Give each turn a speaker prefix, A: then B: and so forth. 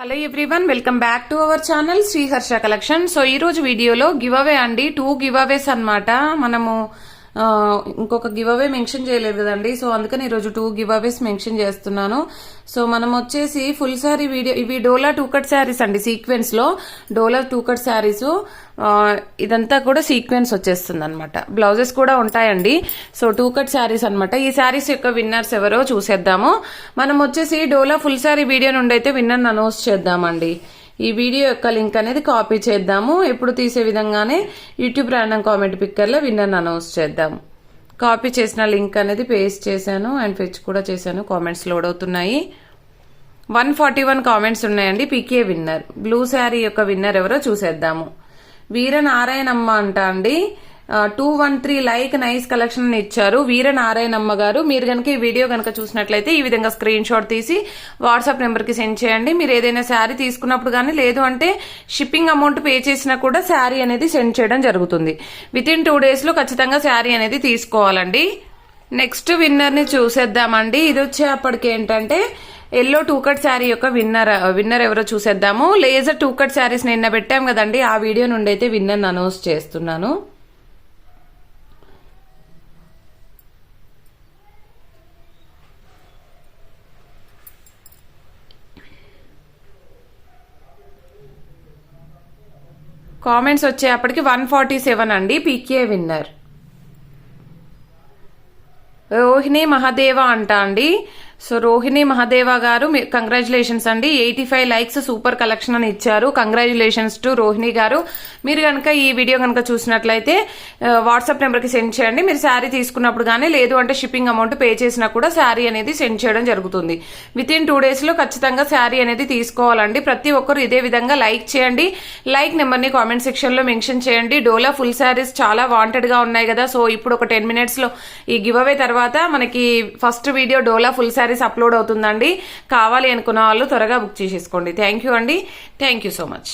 A: Hello everyone, welcome back to our channel Sriharsha collection. So ఈ రోజు వీడియోలో గివ్ అవే అండి, 2 గివ్ అవేస్ అనమాట. మనము ఇంకొక గివ్ అవే మెన్షన్ చేయలేదు కదండి, సో అందుకని ఈరోజు 2 గివ్ అవేస్ మెన్షన్ చేస్తున్నాను. సో మనం వచ్చేసి ఫుల్ శారీ వీడియో, ఇవి డోలా 2 కట్ శారీస్ అండి, సీక్వెన్స్ లో డోలా 2 కట్ శారీస్. ఇదంతా కూడా సీక్వెన్స్ వచ్చేస్తుంది అనమాట. బ్లౌజెస్ కూడా ఉంటాయండి. సో 2 కట్ శారీస్ అనమాట. ఈ శారీస్ యొక్క విన్నర్స్ ఎవరో చూసేద్దాము. మనం వచ్చేసి డోలా ఫుల్ శారీ వీడియో నుండి అయితే విన్నర్ అనౌన్స్ చేద్దామండి. ఈ వీడియో యొక్క లింక్ అనేది కాపీ చేద్దాము. ఎప్పుడు తీసే విధంగానే యూట్యూబ్ ర్యాండమ్ కామెంట్ పిక్కర్లో విన్నర్ అనౌన్స్ చేద్దాము. కాపీ చేసిన లింక్ అనేది పేస్ట్ చేశాను అండ్ ఫెచ్ కూడా చేశాను. కామెంట్స్ లోడ్ అవుతున్నాయి. 141 కామెంట్స్ ఉన్నాయండి. పీకే విన్నర్. బ్లూ శారీ యొక్క విన్నర్ ఎవరో చూసేద్దాము. వీరనారాయణమ్మ అంట అండి. 213 లైక్ నైస్ కలెక్షన్ ఇచ్చారు వీరనారాయణమ్మ గారు. మీరు కనుక ఈ వీడియో కనుక చూసినట్లయితే ఈ విధంగా స్క్రీన్ షాట్ తీసి వాట్సాప్ నెంబర్ కి సెండ్ చేయండి. మీరు ఏదైనా శారీ తీసుకున్నప్పుడు కానీ, లేదు అంటే షిప్పింగ్ అమౌంట్ పే చేసినా కూడా శారీ అనేది సెండ్ చేయడం జరుగుతుంది. విత్ ఇన్ 2 days లో ఖచ్చితంగా శారీ అనేది తీసుకోవాలండి. నెక్స్ట్ విన్నర్ ని చూసేద్దామండి. ఇది వచ్చేప్పటికి ఏంటంటే ఎల్లో 2 కట్ శారీ యొక్క విన్నర్ ఎవరో చూసేద్దాము. లేజర్ 2 కట్ శారీస్ నిన్న పెట్టాం కదండి, ఆ వీడియో నుండి అయితే విన్నర్ అనౌన్స్ చేస్తున్నాను. కామెంట్స్ వచ్చేప్పటికి 147 అండి. పీకే విన్నర్. రోహిణి మహాదేవ అంట అండి. సో రోహిణి మహాదేవ గారు, కంగ్రాచులేషన్స్ అండి. 85 లైక్స్ సూపర్ కలెక్షన్ అని ఇచ్చారు. కంగ్రాచులేషన్స్ టు రోహిణి గారు. మీరు కనుక ఈ వీడియో కనుక చూసినట్లయితే వాట్సాప్ నెంబర్ కి సెండ్ చేయండి. మీరు శారీ తీసుకున్నప్పుడు కానీ, లేదు అంటే షిప్పింగ్ అమౌంట్ పే చేసినా కూడా శారీ అనేది సెండ్ చేయడం జరుగుతుంది. విత్ ఇన్ 2 days లో ఖచ్చితంగా శారీ అనేది తీసుకోవాలండి. ప్రతి ఒక్కరు ఇదే విధంగా లైక్ చేయండి. లైక్ నెంబర్ ని కామెంట్ సెక్షన్ లో మెన్షన్ చేయండి. డోలా ఫుల్ శారీస్ చాలా వాంటెడ్ గా ఉన్నాయి కదా. సో ఇప్పుడు ఒక 10 minutes లో ఈ గివ్ అవే తర్వాత మనకి ఫస్ట్ వీడియో డోలా ఫుల్ శారీస్ అప్లోడ్ అవుతుందండి. కావాలి అనుకున్న వాళ్ళు త్వరగా బుక్ చేసేసుకోండి. థ్యాంక్ యూ అండి. Thank you so much.